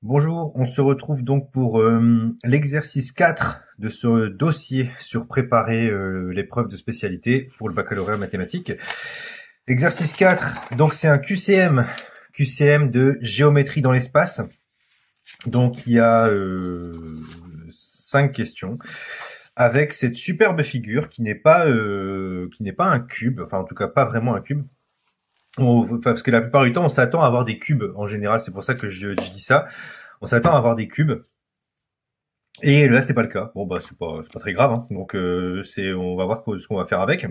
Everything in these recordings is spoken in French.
Bonjour, on se retrouve donc pour l'exercice 4 de ce dossier sur préparer l'épreuve de spécialité pour le baccalauréat mathématiques. Exercice 4, donc c'est un QCM de géométrie dans l'espace. Donc il y a 5 questions avec cette superbe figure qui n'est pas un cube, enfin en tout cas pas vraiment un cube. Parce que la plupart du temps, on s'attend à avoir des cubes en général. C'est pour ça que je dis ça. On s'attend à avoir des cubes. Et là, c'est pas le cas. Bon, bah, c'est pas très grave, hein. Donc, on va voir ce qu'on va faire avec.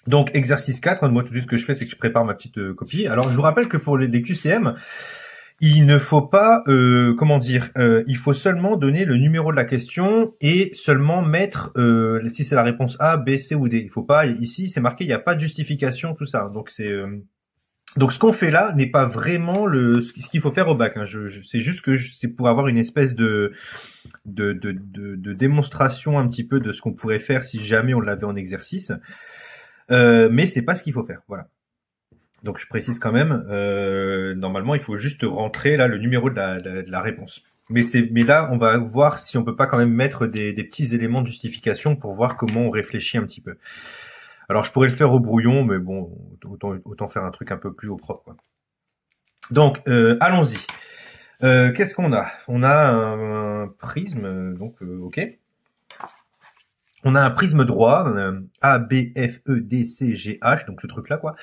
Donc, exercice 4. Moi, tout de suite, ce que je fais, c'est que je prépare ma petite copie. Alors, je vous rappelle que pour les QCM, il ne faut pas, il faut seulement donner le numéro de la question et seulement mettre si c'est la réponse A, B, C ou D. Il faut pas, ici c'est marqué, il n'y a pas de justification, tout ça. Donc donc ce qu'on fait là n'est pas vraiment ce qu'il faut faire au bac. Hein. C'est juste que c'est pour avoir une espèce de démonstration un petit peu de ce qu'on pourrait faire si jamais on l'avait en exercice. Mais c'est pas ce qu'il faut faire. Voilà. Donc je précise quand même, normalement il faut juste rentrer là le numéro de la réponse. Mais là on va voir si on peut pas quand même mettre des petits éléments de justification pour voir comment on réfléchit un petit peu. Alors je pourrais le faire au brouillon, mais bon, autant faire un truc un peu plus au propre, quoi. Donc allons-y. Qu'est-ce qu'on a? On a un prisme, donc ok. On a un prisme droit, A, B, F, E, D, C, G, H, donc ce truc là, quoi.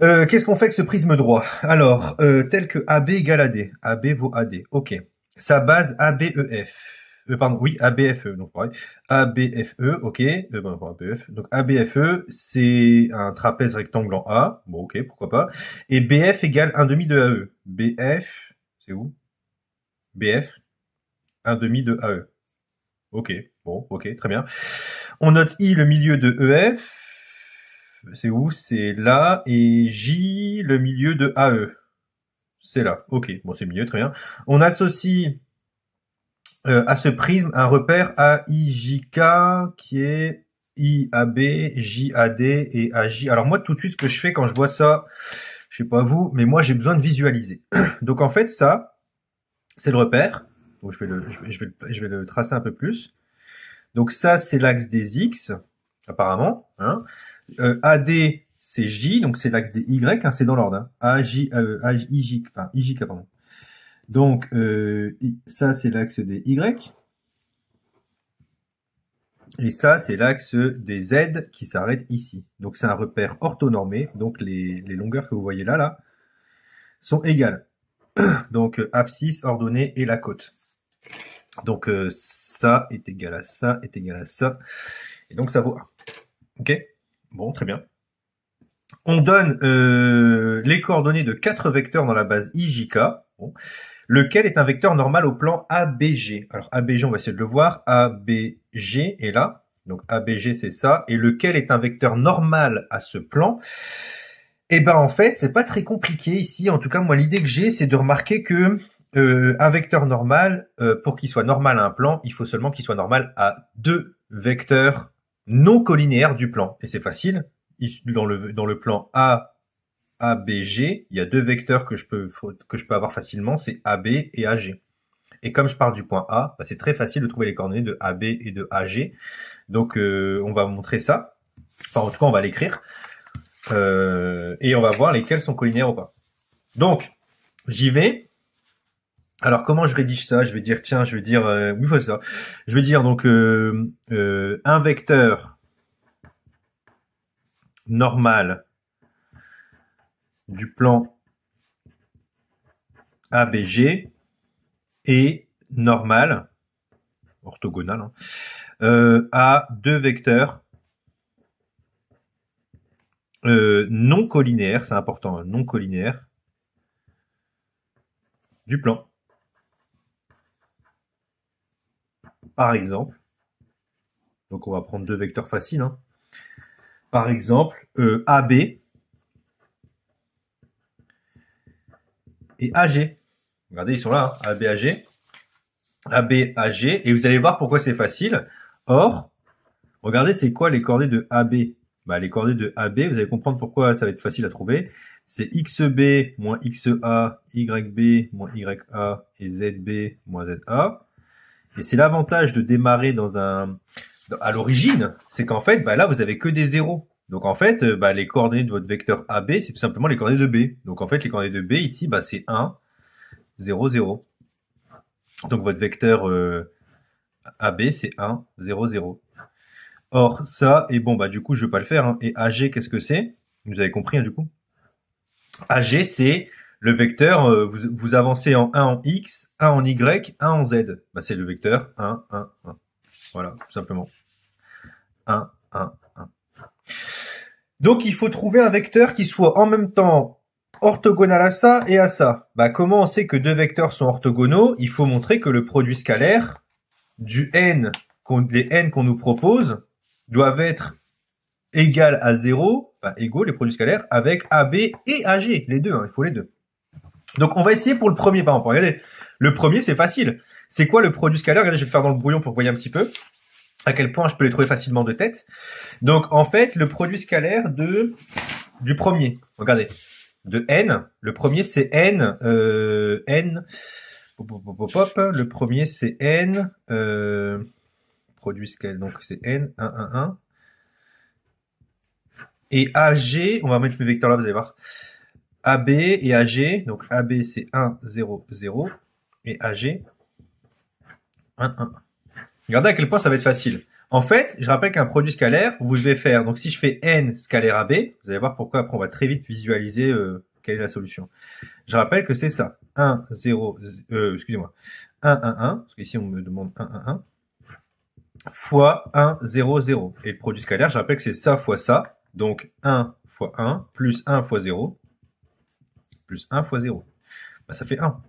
Qu'est-ce qu'on fait avec ce prisme droit? Alors, tel que AB égale AD. AB vaut AD. Ok. Sa base ABEF. Oui, ABFE. Donc, pareil. ABFE, ok. ABF. Donc, ABFE, c'est un trapèze rectangle en A. Bon, ok, pourquoi pas. Et BF égale 1 demi de AE. BF, c'est où? BF, 1 demi de AE. Ok. Bon, ok, très bien. On note I, le milieu de EF. C'est où? C'est là. Et J, le milieu de AE. C'est là. Ok. Bon, c'est mieux, très bien. On associe à ce prisme un repère AIJK qui est IAB, JAD et AJ. Alors moi, tout de suite, ce que je fais quand je vois ça, je sais pas vous, mais moi, j'ai besoin de visualiser. Donc en fait, ça, c'est le repère. Donc, je vais le tracer un peu plus. Donc ça, c'est l'axe des X, apparemment. Hein. AD, c'est J, donc c'est l'axe des Y, hein, c'est dans l'ordre. Hein. IJK, pardon. Donc ça, c'est l'axe des Y. Et ça, c'est l'axe des Z qui s'arrête ici. Donc c'est un repère orthonormé. Donc les longueurs que vous voyez là, sont égales. Donc abscisse, ordonnée et la côte. Donc ça est égal à ça, est égal à ça. Et donc ça vaut 1. Ok? Bon, très bien. On donne les coordonnées de 4 vecteurs dans la base IJK, bon, lequel est un vecteur normal au plan ABG. Alors ABG, on va essayer de le voir. ABG est là. Donc ABG, c'est ça. Et lequel est un vecteur normal à ce plan? Eh ben en fait, c'est pas très compliqué ici. En tout cas, moi, l'idée que j'ai, c'est de remarquer que un vecteur normal, pour qu'il soit normal à un plan, il faut seulement qu'il soit normal à 2 vecteurs non collinéaires du plan. Et c'est facile. Dans le plan ABG, il y a 2 vecteurs que je peux avoir facilement, c'est AB et AG. Et comme je pars du point A, bah c'est très facile de trouver les coordonnées de AB et de AG. Donc on va montrer ça. Enfin, en tout cas, on va l'écrire. Et on va voir lesquels sont collinaires ou pas. Donc, j'y vais. Alors, comment je rédige ça? Je vais dire, tiens, oui, faut ça. Je vais dire donc un vecteur normal du plan ABG est normal, orthogonal, hein, à 2 vecteurs non collinaires, c'est important, hein, non collinaires du plan. Par exemple, donc on va prendre 2 vecteurs faciles, hein. Par exemple, AB et AG. Regardez, ils sont là, hein, AB, AG. AB, AG. Et vous allez voir pourquoi c'est facile. Or, regardez, c'est quoi les coordonnées de AB? bah, les coordonnées de AB, vous allez comprendre pourquoi ça va être facile à trouver. C'est XB moins XA, YB moins YA et ZB moins ZA. Et c'est l'avantage de démarrer à l'origine, c'est qu'en fait, bah là, vous avez que des zéros. Donc en fait, bah, les coordonnées de votre vecteur AB, c'est tout simplement les coordonnées de B. Donc en fait, les coordonnées de B ici, bah, c'est 1, 0, 0. Donc votre vecteur AB, c'est 1, 0, 0. Or, ça, et bon, bah du coup, je vais pas le faire. Hein. Et AG, qu'est-ce que c'est? Vous avez compris, hein, du coup. AG, c'est le vecteur, vous avancez en 1 en X, 1 en Y, 1 en Z. Bah, c'est le vecteur 1, 1, 1. Voilà, tout simplement. 1, 1, 1. Donc, il faut trouver un vecteur qui soit en même temps orthogonal à ça et à ça. Bah, comment on sait que deux vecteurs sont orthogonaux? Il faut montrer que le produit scalaire du n, les n qu'on nous propose, doivent être égal à 0, enfin égaux, les produits scalaires, avec AB et AG, les deux, hein, il faut les deux. Donc on va essayer pour le premier, par exemple. Regardez, le premier c'est facile. C'est quoi le produit scalaire? Regardez, je vais le faire dans le brouillon pour que vous voyez un petit peu à quel point je peux les trouver facilement de tête. Donc en fait, le produit scalaire du premier, regardez, de n, le premier c'est n, le premier c'est n, produit scalaire, donc c'est n, 1, 1, 1. Et AG, on va mettre le vecteur là, vous allez voir. AB et AG, donc AB c'est 1, 0, 0, et AG, 1, 1. Regardez à quel point ça va être facile. En fait, je rappelle qu'un produit scalaire, vous devez faire, donc si je fais n scalaire AB, vous allez voir pourquoi après on va très vite visualiser quelle est la solution. Je rappelle que c'est ça, 1, 0, excusez-moi, 1, 1, 1, parce qu'ici on me demande 1, 1, 1, fois 1, 0, 0. Et le produit scalaire, je rappelle que c'est ça fois ça, donc 1 fois 1, plus 1 fois 0, plus 1 fois 0. Bah, ça fait 1.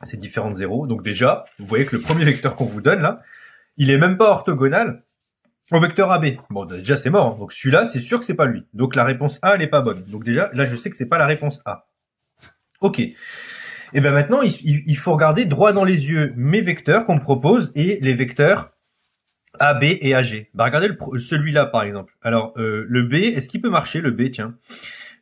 C'est différent de 0. Donc déjà, vous voyez que le premier vecteur qu'on vous donne là, il est même pas orthogonal au vecteur AB. Bon, déjà c'est mort. Donc celui-là, c'est sûr que c'est pas lui. Donc la réponse A, elle est pas bonne. Donc déjà, là, je sais que c'est pas la réponse A. Ok. Et bien maintenant, il faut regarder droit dans les yeux mes vecteurs qu'on me propose et les vecteurs AB et AG. Bah regardez celui-là par exemple. Alors le B, est-ce qu'il peut marcher le B? Tiens,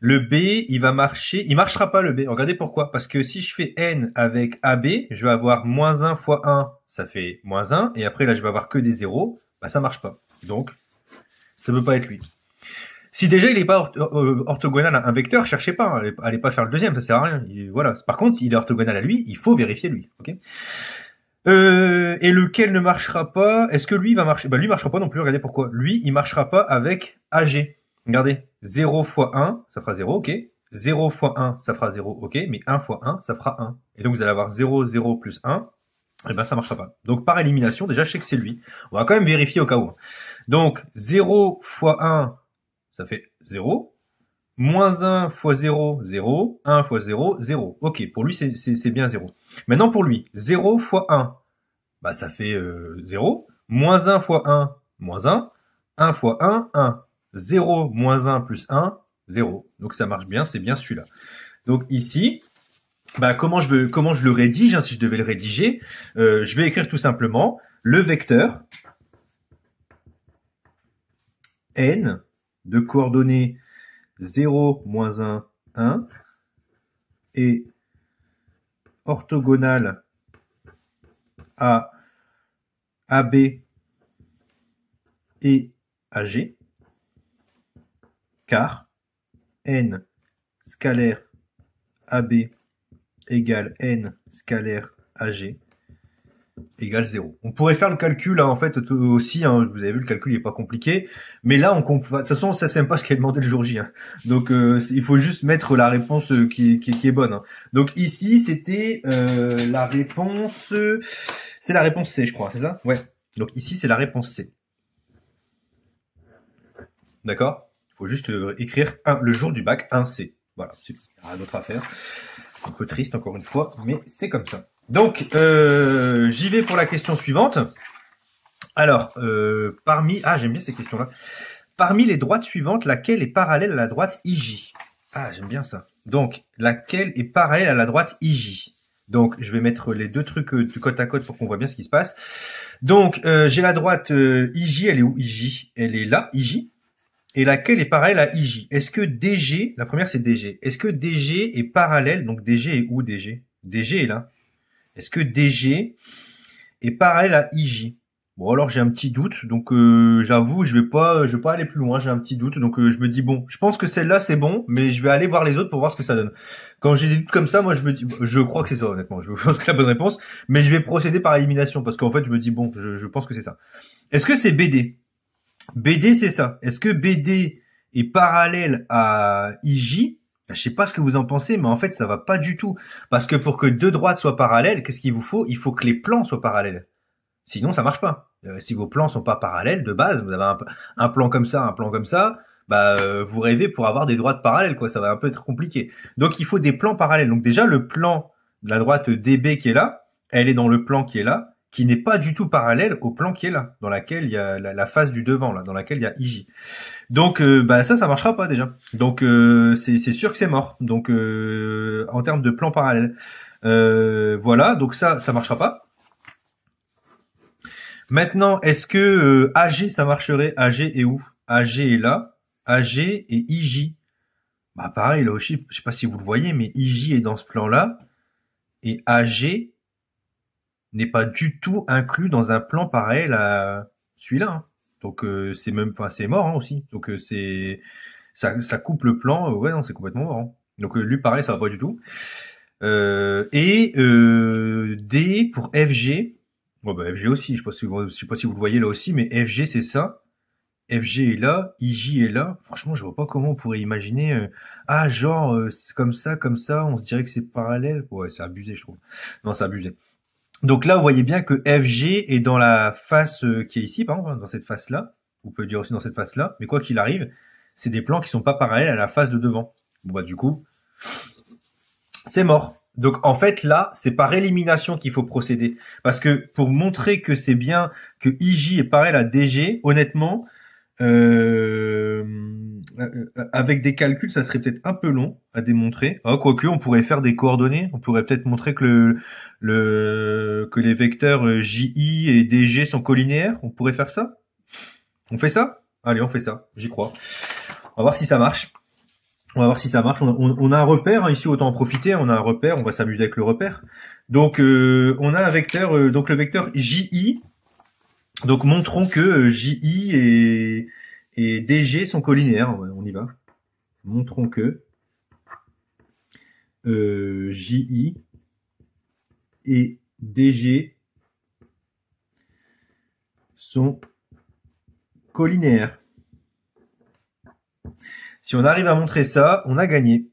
le B, il va marcher. Il marchera pas le B. Regardez pourquoi. Parce que si je fais n avec AB, je vais avoir moins 1 fois 1, ça fait moins 1. Et après là, je vais avoir que des zéros. Bah ça marche pas. Donc ça peut pas être lui. Si déjà il est pas orthogonal à un vecteur, cherchez pas. Allez pas faire le deuxième, ça sert à rien. Voilà. Par contre, s'il est orthogonal à lui, il faut vérifier lui. Ok. Et lequel ne marchera pas? Est-ce que lui va marcher? Bah lui marchera pas non plus, regardez pourquoi. Lui, il marchera pas avec AG. Regardez, 0 fois 1, ça fera 0, ok. 0 fois 1, ça fera 0, ok. Mais 1 fois 1, ça fera 1. Et donc vous allez avoir 0, 0 plus 1. Et ben ça marchera pas. Donc par élimination, déjà je sais que c'est lui. On va quand même vérifier au cas où. Donc 0 fois 1, ça fait 0. Moins 1 fois 0, 0. 1 fois 0, 0. Ok, pour lui c'est bien 0. Maintenant pour lui, 0 fois 1, bah ça fait 0. Moins 1 fois 1, moins 1. 1 fois 1, 1. 0 moins 1 plus 1, 0. Donc ça marche bien, c'est bien celui-là. Donc ici, bah comment je le rédige, hein, si je devais le rédiger, je vais écrire tout simplement le vecteur n de coordonnées 0, moins 1, 1 est orthogonal à AB et AG, car n scalaire AB égale n scalaire AG égale 0. On pourrait faire le calcul hein, en fait aussi, hein, vous avez vu le calcul il est pas compliqué, mais là de toute façon ça c'est même pas ce qui est demandé le jour J. Hein. Donc il faut juste mettre la réponse qui est bonne. Hein. Donc ici c'était la réponse, c'est la réponse C je crois, c'est ça? Ouais. Donc ici c'est la réponse C. D'accord? Il faut juste écrire le jour du bac 1C. Voilà, il n'y a rien d'autre à faire. Un peu triste encore une fois, mais c'est comme ça. Donc, j'y vais pour la question suivante. Alors, j'aime bien ces questions-là. Parmi les droites suivantes, laquelle est parallèle à la droite IJ? Ah, j'aime bien ça. Donc, laquelle est parallèle à la droite IJ? Donc, je vais mettre les deux trucs du côte à côte pour qu'on voit bien ce qui se passe. Donc, j'ai la droite IJ, elle est où IJ? Elle est là, IJ. et laquelle est parallèle à IJ. Est-ce que DG, la première c'est DG, est-ce que DG est parallèle, donc DG est où DG? DG est là. Est-ce que DG est parallèle à IJ? Bon alors j'ai un petit doute, donc j'avoue je vais pas aller plus loin, j'ai un petit doute, donc je me dis bon, je pense que celle-là c'est bon, mais je vais aller voir les autres pour voir ce que ça donne. Quand j'ai des doutes comme ça, moi je me dis, je crois que c'est ça honnêtement, je pense que c'est la bonne réponse, mais je vais procéder par élimination parce qu'en fait je me dis bon, je pense que c'est ça. Est-ce que c'est BD? BD c'est ça. Est-ce que BD est parallèle à IJ? Je sais pas ce que vous en pensez, mais en fait ça va pas du tout, parce que pour que deux droites soient parallèles, qu'est-ce qu'il vous faut? Il faut que les plans soient parallèles. Sinon, ça marche pas. Si vos plans sont pas parallèles de base, vous avez un plan comme ça, un plan comme ça, bah vous rêvez pour avoir des droites parallèles, quoi. Ça va un peu être compliqué. Donc il faut des plans parallèles. Donc déjà le plan de la droite DB qui est là, elle est dans le plan qui est là, qui n'est pas du tout parallèle au plan qui est là, dans laquelle il y a la face du devant, là, dans laquelle il y a IJ. Donc bah ça marchera pas déjà. Donc c'est sûr que c'est mort. Donc en termes de plan parallèle, voilà. Donc ça marchera pas. Maintenant, est-ce que AG ça marcherait? AG est où? AG est là. AG et IJ. Bah pareil, là aussi, je sais pas si vous le voyez, mais IJ est dans ce plan-là. Et AG n'est pas du tout inclus dans un plan pareil à celui-là. Hein. Donc c'est même pas, c'est mort hein, aussi. Donc c'est ça coupe le plan. Ouais non, c'est complètement mort. Hein. Donc lui pareil, ça va pas du tout. Et D pour FG. Bon bah FG aussi, je sais pas si vous le voyez là aussi, mais FG c'est ça. FG est là, IJ est là. Franchement, je vois pas comment on pourrait imaginer. Genre c'est comme ça, on se dirait que c'est parallèle. Ouais, c'est abusé, je trouve. Non, c'est abusé. Donc là, vous voyez bien que FG est dans la face qui est ici, par exemple, dans cette face-là. Vous pouvez dire aussi dans cette face-là. Mais quoi qu'il arrive, c'est des plans qui sont pas parallèles à la face de devant. Bon bah du coup, c'est mort. Donc en fait là, c'est par élimination qu'il faut procéder. Parce que pour montrer que c'est bien, que IJ est pareil à DG, honnêtement, avec des calculs, ça serait peut-être un peu long à démontrer. Ah, quoique, on pourrait faire des coordonnées. On pourrait peut-être montrer que que les vecteurs JI et DG sont collinéaires. On pourrait faire ça. On fait ça? Allez, on fait ça. J'y crois. On va voir si ça marche. On va voir si ça marche. On a un repère hein, ici, autant en profiter. On a un repère. On va s'amuser avec le repère. Donc, on a un vecteur. Donc, le vecteur JI. Donc, montrons que JI et DG sont collinéaires. On y va. Montrons que JI et DG sont collinéaires. Si on arrive à montrer ça, on a gagné.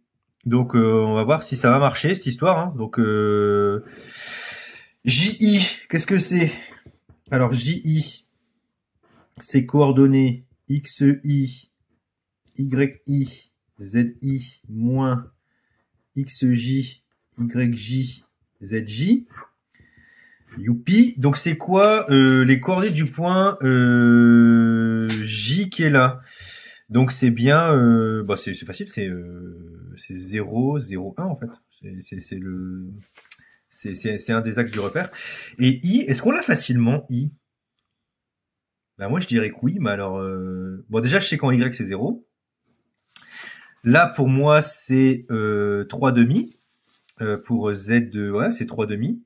Donc on va voir si ça va marcher cette histoire. Hein. Donc JI, qu'est-ce que c'est? Alors JI, c'est coordonnées XI, YI, ZI moins XJ, YJ, ZJ. Youpi. Donc c'est quoi les coordonnées du point J qui est là? Donc c'est bien, bah c'est facile, c'est 0, 0, 1 en fait. C'est un des axes du repère. Et I, est-ce qu'on l'a facilement I? Bah moi je dirais que oui, mais alors bon déjà je sais qu'en Y c'est 0. Là pour moi c'est 3 demi. Pour Z ouais, c'est 3 demi.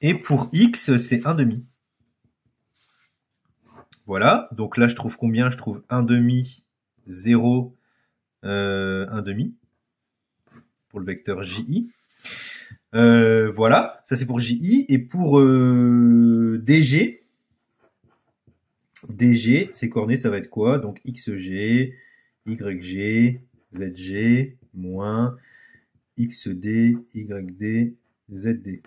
Et pour X c'est 1 demi. Voilà, donc là je trouve combien? Je trouve 1 demi, 0, 1 demi pour le vecteur JI. Voilà, ça c'est pour JI. Et pour DG, ses coordonnées ça va être quoi? Donc XG, YG, ZG, moins XD, YD, ZD.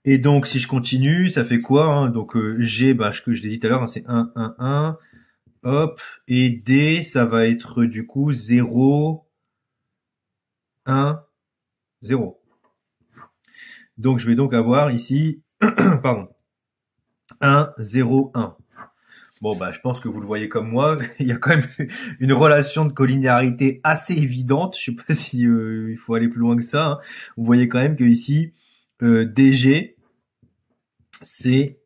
Et donc, si je continue, ça fait quoi hein? Donc, G, bah, ce que je l'ai dit tout à l'heure, hein, c'est 1, 1, 1. Hop. Et D, ça va être du coup 0, 1, 0. Donc, je vais donc avoir ici, pardon, 1, 0, 1. Bon, bah, je pense que vous le voyez comme moi. Il y a quand même une relation de collinéarité assez évidente. Je sais pas si il faut aller plus loin que ça. Hein. Vous voyez quand même que ici, DG, c'est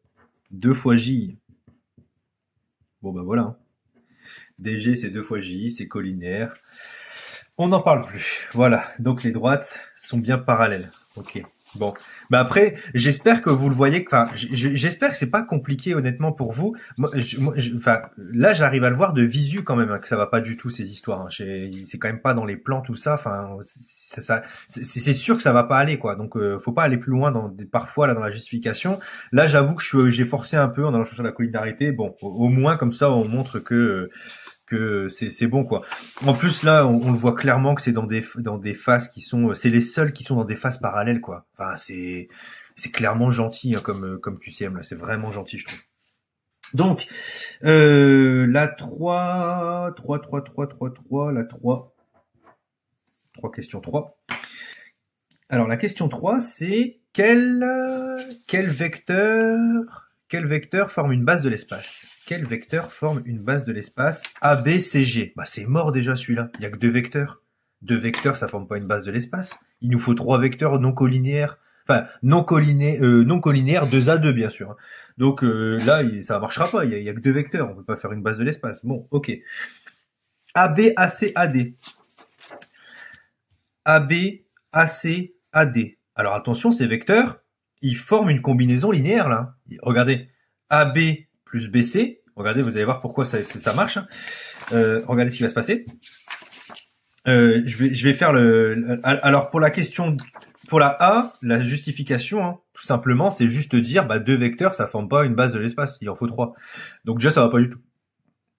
2 fois J. Bon bah voilà. DG c'est 2 fois JI, c'est collinaire. On n'en parle plus. Voilà. Donc les droites sont bien parallèles. Ok. Bon. Mais après, j'espère que vous le voyez. Enfin, j'espère que c'est pas compliqué honnêtement pour vous. Enfin, là, j'arrive à le voir de visu quand même, hein, que ça va pas du tout ces histoires. Hein. C'est quand même pas dans les plans tout ça. Enfin, c'est sûr que ça va pas aller quoi. Donc, faut pas aller plus loin parfois là dans la justification. Là, j'avoue que j'ai forcé un peu en allant chercher la collinarité. Bon, au moins comme ça, on montre que c'est bon quoi. En plus là, on le voit clairement que c'est dans des faces qui sont, c'est les seuls qui sont dans des faces parallèles quoi. Enfin c'est clairement gentil hein, comme QCM là, c'est vraiment gentil je trouve. Donc la 3 la 3 question 3. Alors la question 3 c'est quel vecteur forme une base de l'espace? Quel vecteur forme une base de l'espace ABCG? Bah c'est mort déjà celui-là. Il y a que 2 vecteurs. 2 vecteurs, ça forme pas une base de l'espace. Il nous faut 3 vecteurs non collinéaires. Enfin, non collinéaires, 2 à 2 bien sûr. Donc là, ça marchera pas. Il y a que 2 vecteurs. On peut pas faire une base de l'espace. Bon, ok. AB, AC, AD. AB, AC, AD. Alors attention, ces vecteurs, ils forment une combinaison linéaire là. Regardez, AB plus BC. Regardez, vous allez voir pourquoi ça marche. Regardez ce qui va se passer. Je vais faire alors pour la question, pour la A, la justification, hein, tout simplement, c'est juste dire, bah 2 vecteurs, ça forme pas une base de l'espace. Il en faut 3. Donc déjà, ça va pas du tout.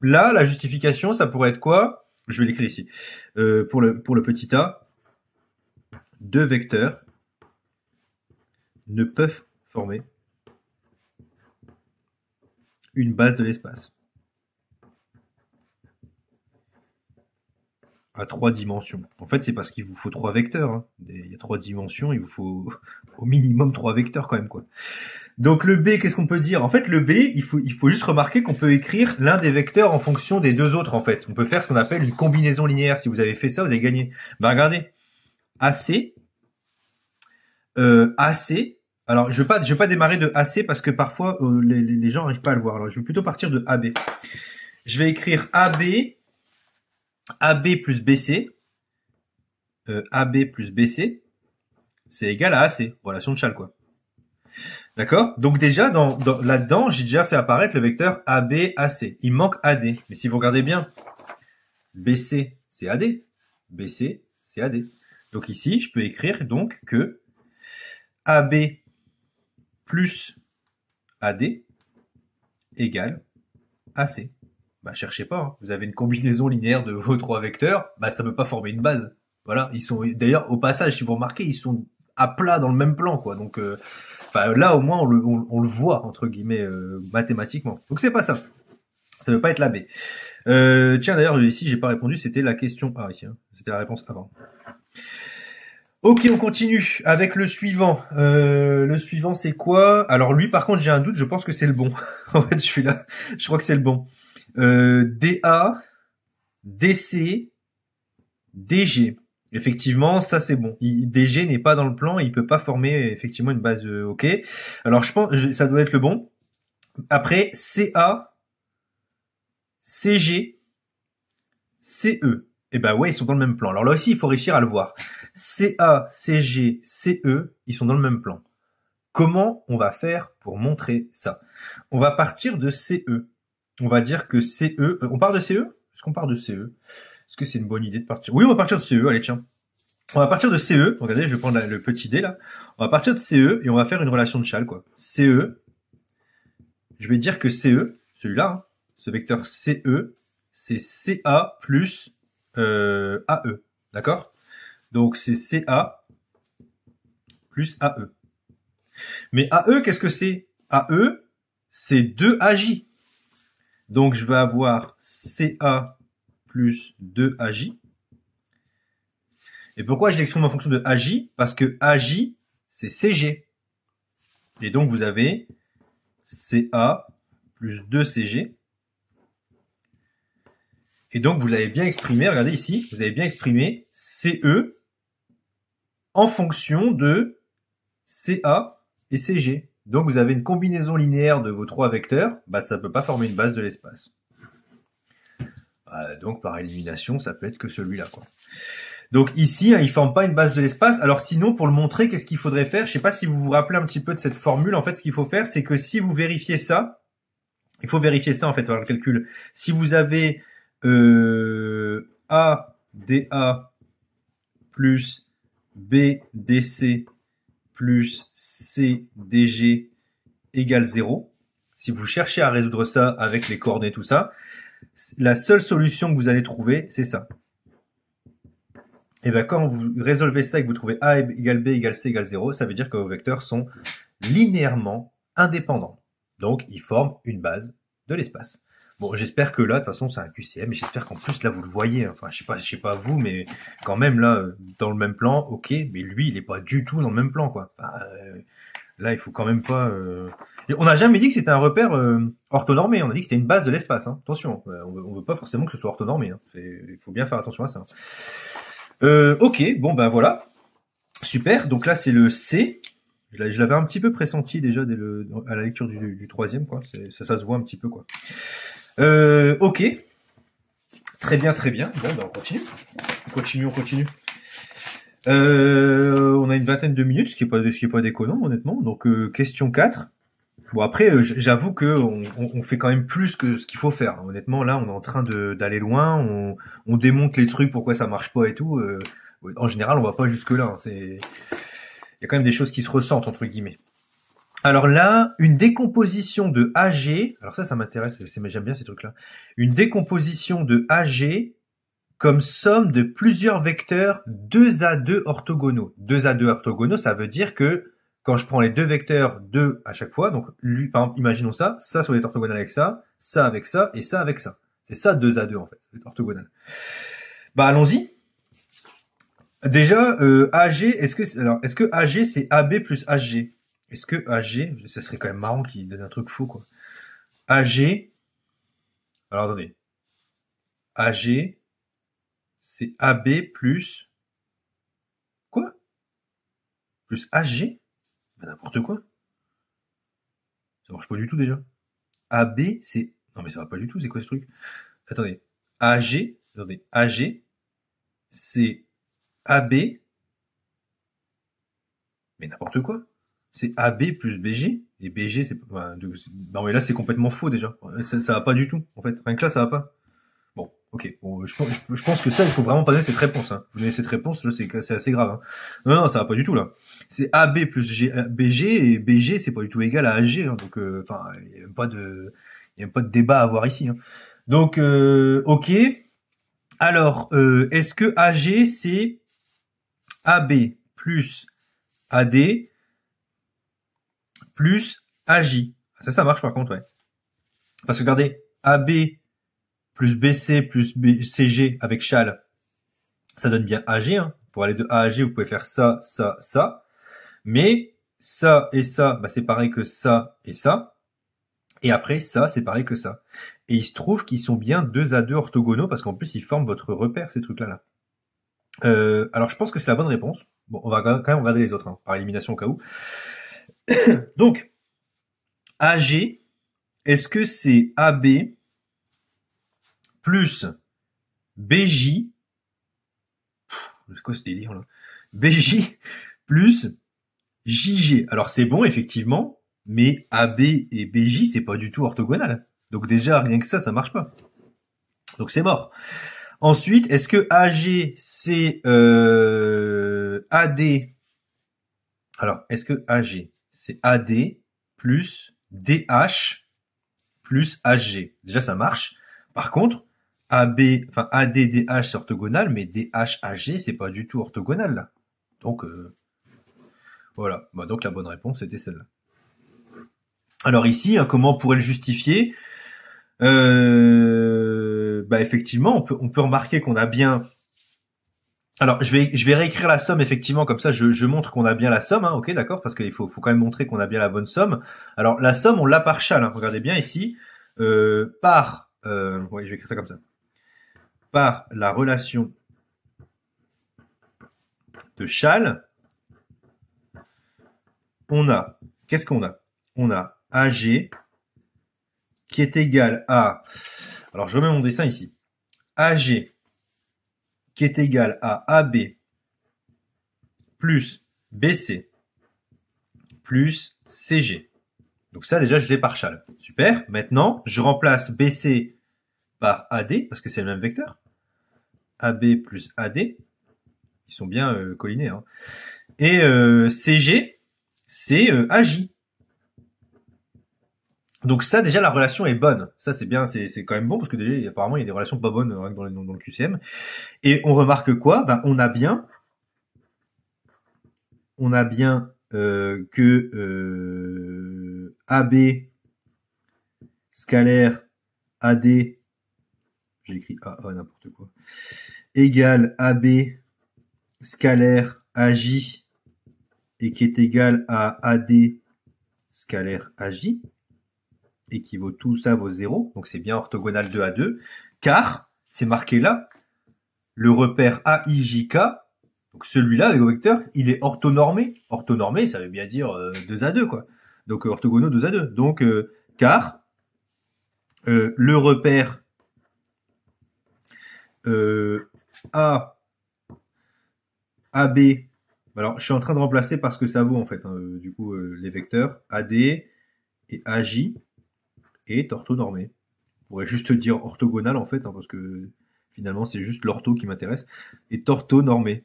Là, la justification, ça pourrait être quoi? Je vais l'écrire ici. Pour le petit A, 2 vecteurs ne peuvent former une base de l'espace à 3 dimensions. En fait, c'est parce qu'il vous faut 3 vecteurs. Hein. Il y a 3 dimensions, il vous faut au minimum 3 vecteurs quand même quoi. Donc le B, qu'est-ce qu'on peut dire? En fait, le B, il faut juste remarquer qu'on peut écrire l'un des vecteurs en fonction des 2 autres en fait. On peut faire ce qu'on appelle une combinaison linéaire. Si vous avez fait ça, vous avez gagné. Bah regardez, AC, AC. Alors, je vais pas démarrer de AC parce que parfois les gens n'arrivent pas à le voir. Alors, je vais plutôt partir de AB. Je vais écrire AB plus BC. AB plus BC, c'est égal à AC. Relation de Chasles, quoi. D'accord? Donc déjà, là-dedans, j'ai déjà fait apparaître le vecteur AB, AC. Il manque AD. Mais si vous regardez bien, BC, c'est AD. BC, c'est AD. Donc ici, je peux écrire donc que AB plus AD égale AC. Bah cherchez pas, hein. Vous avez une combinaison linéaire de vos 3 vecteurs, bah ça peut pas former une base. Voilà, ils sont d'ailleurs au passage, si vous remarquez, ils sont à plat dans le même plan quoi. Donc là au moins on le voit entre guillemets mathématiquement. Donc c'est pas ça. Ça veut pas être la B. Tiens d'ailleurs ici j'ai pas répondu, c'était la question A ici, hein. C'était la réponse avant. Ok, on continue avec le suivant. Le suivant, c'est quoi? Alors lui, par contre, j'ai un doute. Je pense que c'est le bon. En fait, celui-là, je crois que c'est le bon. DA, DC, DG. Effectivement, ça c'est bon. DG n'est pas dans le plan, et il peut pas former effectivement une base. Ok. Alors je pense, ça doit être le bon. Après, CA, CG, CE. Eh ben ouais, ils sont dans le même plan. Alors là aussi, il faut réussir à le voir. CA, CG, CE, ils sont dans le même plan. Comment on va faire pour montrer ça? On va partir de CE. On va dire que CE... on part de CE? Est-ce qu'on part de CE? Est-ce que c'est une bonne idée de partir? Oui, on va partir de CE. Allez, tiens. On va partir de CE. Regardez, je vais prendre le petit dé là. On va partir de CE et on va faire une relation de Chasles, quoi. CE. Je vais dire que CE, celui-là, hein, ce vecteur CE, c'est CA plus AE. D'accord? Donc c'est CA plus AE. Mais AE, qu'est-ce que c'est? AE, c'est 2AJ. Donc je vais avoir CA plus 2AJ. Et pourquoi je l'exprime en fonction de AJ? Parce que AJ, c'est CG. Et donc vous avez CA plus 2CG. Et donc vous l'avez bien exprimé, regardez ici, vous avez bien exprimé CE en fonction de CA et CG. Donc vous avez une combinaison linéaire de vos 3 vecteurs, bah ça peut pas former une base de l'espace. Donc par élimination, ça peut être que celui-là, quoi. Donc ici, hein, il forme pas une base de l'espace. Alors sinon, pour le montrer, qu'est-ce qu'il faudrait faire? Je sais pas si vous vous rappelez un petit peu de cette formule. En fait, ce qu'il faut faire, c'est que si vous vérifiez ça, il faut vérifier ça en fait par le calcul. Si vous avez A dA plus B dC plus C dG égale 0, si vous cherchez à résoudre ça avec les coordonnées, tout ça, la seule solution que vous allez trouver, c'est ça. Et bien quand vous résolvez ça et que vous trouvez A égale B égale C égale 0, ça veut dire que vos vecteurs sont linéairement indépendants. Donc ils forment une base de l'espace. Bon, j'espère que là, de toute façon, c'est un QCM, et j'espère qu'en plus, là, vous le voyez. Enfin, je sais pas vous, mais quand même, là, dans le même plan, ok, mais lui, il est pas du tout dans le même plan, quoi. Enfin, là, il faut quand même pas... On n'a jamais dit que c'était un repère orthonormé, on a dit que c'était une base de l'espace, hein. Attention, on veut pas forcément que ce soit orthonormé, hein. Il faut bien faire attention à ça. Ok, bon, ben voilà. Super, donc là, c'est le C. Je l'avais un petit peu pressenti déjà à la lecture du troisième, quoi. Ça se voit un petit peu, quoi. Ok. Très bien, très bien. Bon, ben on continue. On continue. On a une vingtaine de minutes, ce qui est pas déconnant, honnêtement. Donc, question 4. Bon, après, j'avoue que on fait quand même plus que ce qu'il faut faire. Honnêtement, là, on est en train d'aller loin. On démonte les trucs, pourquoi ça marche pas et tout. En général, on va pas jusque là. Il y a quand même des choses qui se ressentent, entre guillemets. Alors là, une décomposition de AG, alors ça m'intéresse, j'aime bien ces trucs-là. Une décomposition de AG comme somme de plusieurs vecteurs 2 à 2 orthogonaux. 2 à 2 orthogonaux, ça veut dire que quand je prends les deux vecteurs 2 à chaque fois, donc lui, par exemple, imaginons ça doit être orthogonal avec ça avec ça, et ça avec ça. C'est ça 2 à 2 en fait, orthogonal. Bah allons-y. Déjà, AG, est-ce que AG c'est AB plus HG? Est-ce que AG, ça serait quand même marrant qu'il donne un truc faux, quoi. AG, alors attendez. AG, c'est AB plus... Quoi? Plus HG? Ben, n'importe quoi. Ça marche pas du tout, déjà. AB, c'est... Non, mais ça va pas du tout, c'est quoi ce truc? Attendez. AG, c'est AB... Mais n'importe quoi. C'est AB plus BG, et BG, c'est... non, mais là, c'est complètement faux, déjà. Ça va pas du tout, en fait. Rien que là, ça va pas. Bon, ok. Bon, je pense que ça, il faut vraiment pas donner cette réponse. Hein. Vous donnez cette réponse, là, c'est assez grave. Hein. Non, ça va pas du tout, là. C'est AB plus BG, et BG, c'est pas du tout égal à AG. Hein, donc, enfin, il y a même pas de débat à avoir ici. Hein. Donc, ok. Alors, est-ce que AG, c'est AB plus AD plus AJ? Ça marche par contre, ouais. Parce que regardez, AB plus BC plus CG avec Chal, ça donne bien AG. Hein. Pour aller de A à G, vous pouvez faire ça, ça, ça. Mais ça et ça, bah, c'est pareil que ça et ça. Et après, ça, c'est pareil que ça. Et il se trouve qu'ils sont bien 2 à 2 orthogonaux parce qu'en plus, ils forment votre repère, ces trucs-là. Alors, je pense que c'est la bonne réponse. Bon, on va quand même regarder les autres, hein, par élimination au cas où. Donc, AG, est-ce que c'est AB plus BJ? C'est quoi ce délire là? BJ plus JG. Alors c'est bon effectivement, mais AB et BJ c'est pas du tout orthogonal. Donc déjà rien que ça marche pas. Donc c'est mort. Ensuite, est-ce que AG c'est AD? Alors est-ce que AG c'est AD plus DH plus HG? Déjà ça marche. Par contre, AD, DH c'est orthogonal, mais DH, HG c'est pas du tout orthogonal là. Donc voilà. Bah, donc la bonne réponse c'était celle-là. Alors ici, hein, comment on pourrait le justifier? Bah effectivement, on peut remarquer qu'on a bien. Alors je vais réécrire la somme effectivement, comme ça je montre qu'on a bien la somme, hein, ok, d'accord, parce qu'il faut quand même montrer qu'on a bien la bonne somme. Alors la somme on l'a par Chal, hein, regardez bien ici, par, ouais, je vais écrire ça comme ça, par la relation de Chal, on a, qu'est-ce qu'on a? On a AG qui est égal à, alors je remets mon dessin ici, AG qui est égal à AB plus BC plus CG. Donc ça, déjà, je l'ai par châle. Super. Maintenant, je remplace BC par AD, parce que c'est le même vecteur. AB plus AD. Ils sont bien collinés. Hein. Et CG, c'est AJ. Donc ça, déjà, la relation est bonne. Ça, c'est bien, c'est quand même bon, parce que déjà, apparemment, il y a des relations pas bonnes dans le QCM. Et on remarque quoi? Ben, on a bien que AB scalaire AD, j'ai écrit AA n'importe quoi, égale AB scalaire AJ et qui est égal à AD scalaire AJ, équivaut tout ça vaut 0, donc c'est bien orthogonal 2 à 2, car c'est marqué là, le repère AIJK, donc celui-là, avec le vecteur, il est orthonormé. Orthonormé, ça veut bien dire 2 à 2, quoi. Donc orthogonaux 2 à 2. Donc, car le repère A, AB, alors je suis en train de remplacer parce que ça vaut en fait, hein, du coup, les vecteurs AD et AJ est orthonormé. On pourrait juste dire orthogonal en fait, hein, parce que finalement c'est juste l'ortho qui m'intéresse, est orthonormé.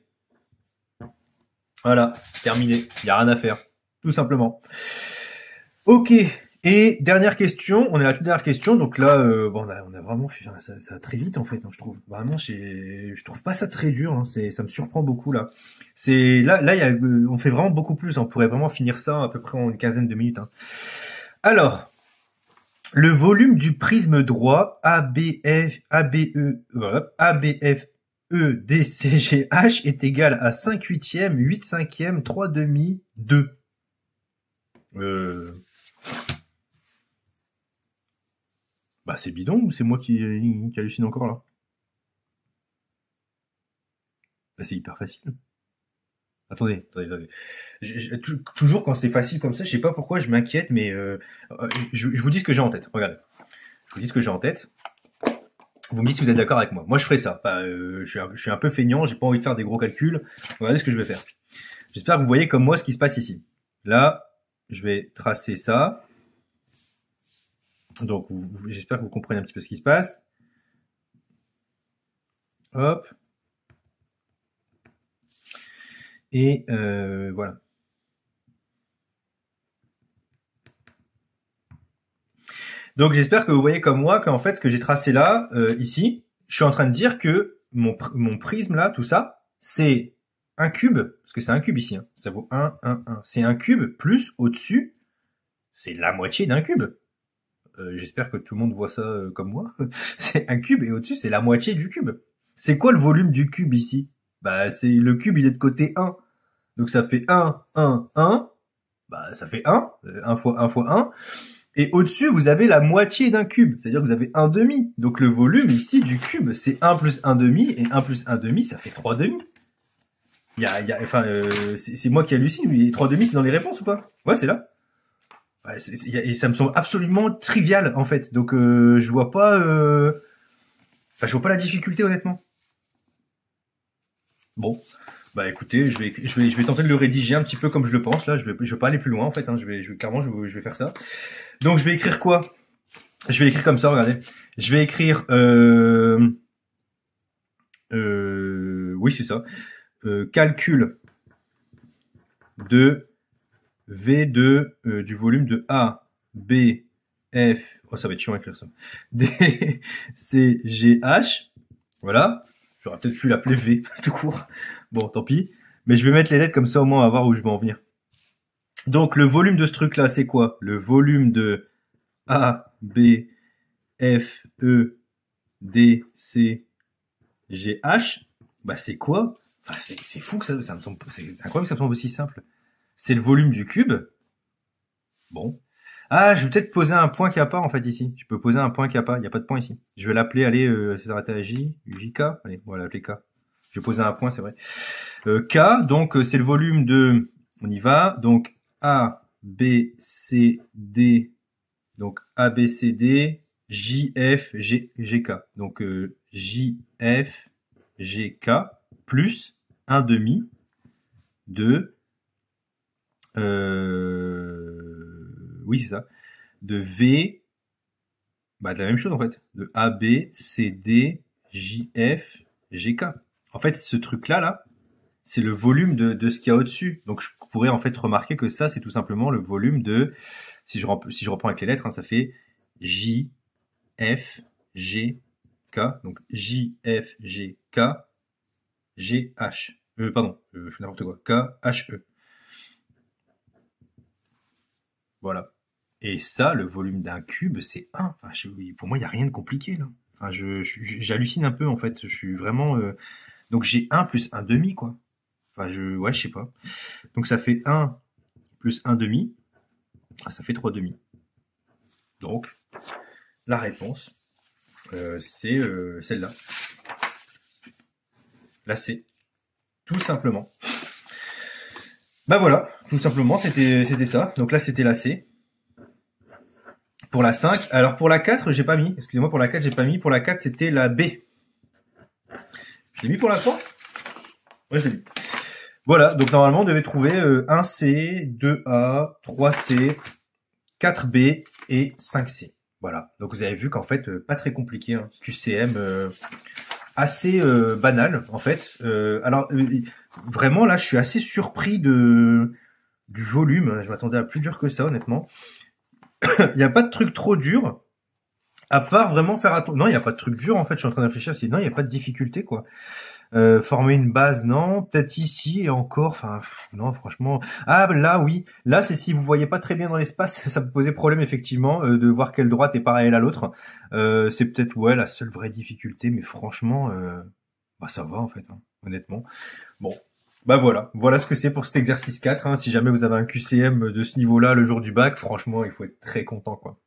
Voilà, terminé. Il n'y a rien à faire. Tout simplement. Ok. Et dernière question. On est à la toute dernière question. Donc là, bon, on a vraiment fait ça va très vite en fait. Hein, je trouve. Vraiment, je trouve pas ça très dur. Hein, ça me surprend beaucoup là. Là, on fait vraiment beaucoup plus. On pourrait vraiment finir ça à peu près en une quinzaine de minutes. Hein. Alors, le volume du prisme droit ABF EDCGH est égal à 5 huitièmes, 8 cinquièmes, 3 demi, 2. Bah c'est bidon ou c'est moi qui hallucine encore là? Bah c'est hyper facile. Attendez. Toujours quand c'est facile comme ça, je sais pas pourquoi je m'inquiète, mais je vous dis ce que j'ai en tête. Regardez. Je vous dis ce que j'ai en tête. Vous me dites si vous êtes d'accord avec moi. Moi, je ferai ça. Bah, je suis un peu feignant, j'ai pas envie de faire des gros calculs. Regardez ce que je vais faire. J'espère que vous voyez comme moi ce qui se passe ici. Là, je vais tracer ça. Donc, j'espère que vous comprenez un petit peu ce qui se passe. Hop. Et voilà. Donc j'espère que vous voyez comme moi qu'en fait ce que j'ai tracé là, ici, je suis en train de dire que mon prisme là, tout ça, c'est un cube, parce que c'est un cube ici, hein, ça vaut 1, 1, 1. C'est un cube plus au-dessus, c'est la moitié d'un cube. J'espère que tout le monde voit ça comme moi. C'est un cube et au-dessus c'est la moitié du cube. C'est quoi le volume du cube ici? Bah c'est le cube il est de côté 1. Donc ça fait 1, 1, 1. Bah ça fait 1, 1 fois 1 fois 1. Et au-dessus, vous avez la moitié d'un cube. C'est-à-dire que vous avez 1 demi. Donc le volume ici du cube, c'est 1 plus 1 demi. Et 1 plus 1 demi, ça fait 3 demi. C'est moi qui hallucine. Mais 3 demi, c'est dans les réponses ou pas? Ouais, c'est là. Ouais, et ça me semble absolument trivial, en fait. Donc je vois pas... je vois pas la difficulté, honnêtement. Bon. Bah écoutez, je vais tenter de le rédiger un petit peu comme je le pense. Là, je vais pas aller plus loin, en fait. Hein. Je vais faire ça. Donc je vais écrire quoi? Je vais écrire comme ça, regardez. Je vais écrire oui, c'est ça. Calcul de V2 du volume de A, B, F. Oh, ça va être chiant à écrire ça. D, C, G, H. Voilà. J'aurais peut-être pu l'appeler V, tout court. Bon, tant pis. Mais je vais mettre les lettres comme ça, au moins, à voir où je vais en venir. Donc, le volume de ce truc-là, c'est quoi? Le volume de A, B, F, E, D, C, G, H. Bah, c'est quoi? Enfin, c'est fou que ça me semble, c'est incroyable que ça me semble aussi simple. C'est le volume du cube. Bon. Ah, je vais peut-être poser un point qui a pas, en fait, ici. Je peux poser un point qui a pas. Il n'y a pas de point ici. Je vais l'appeler, allez, c'est arrêté à J, JK. Allez, on va l'appeler K. Je vais poser un point, c'est vrai. K, donc, c'est le volume de, on y va. Donc, A, B, C, D. Donc, A, B, C, D. JFGK. Donc JFGK plus un demi de oui c'est ça, de V, bah de la même chose en fait, de AB CD JF GK. En fait ce truc là c'est le volume de ce qu'il y a au-dessus. Donc je pourrais en fait remarquer que ça c'est tout simplement le volume de, si je reprends avec les lettres, hein, ça fait J F G K, donc J F G K G H pardon, n'importe quoi, K H E. Voilà. Et ça, le volume d'un cube, c'est 1. Enfin, pour moi, il n'y a rien de compliqué, là. Enfin, j'hallucine un peu, en fait. Je suis vraiment... Donc, j'ai 1 plus 1 demi, quoi. Enfin, ouais, je sais pas. Donc, ça fait 1 plus 1 demi. Ah, ça fait 3 demi. Donc, la réponse, c'est celle-là. La C. Tout simplement. Bah voilà, tout simplement, c'était ça. Donc là, c'était la C. Pour la 5, alors pour la 4, j'ai pas mis. Excusez-moi, pour la 4, j'ai pas mis. Pour la 4, c'était la B. Je l'ai mis pour la 3 ? Ouais, je l'ai mis. Voilà, donc normalement, on devait trouver 1C, 2A, 3C, 4B et 5C. Voilà, donc vous avez vu qu'en fait, pas très compliqué. Hein. QCM assez banal, en fait. Alors, vraiment, là, je suis assez surpris du volume. Je m'attendais à plus dur que ça, honnêtement. Il n'y a pas de truc trop dur, à part vraiment faire attention. Non, il n'y a pas de truc dur, en fait. Je suis en train de réfléchir. Non, il n'y a pas de difficulté, quoi. Former une base, non. Peut-être ici et encore. Enfin, non, franchement. Ah, là, oui. Là, c'est si vous voyez pas très bien dans l'espace, ça peut poser problème, effectivement, de voir quelle droite est parallèle à l'autre. C'est peut-être, ouais, la seule vraie difficulté. Mais franchement, bah, ça va, en fait, hein, honnêtement. Bon. Bah voilà ce que c'est pour cet exercice 4. Hein. Si jamais vous avez un QCM de ce niveau-là le jour du bac, franchement, il faut être très content, quoi.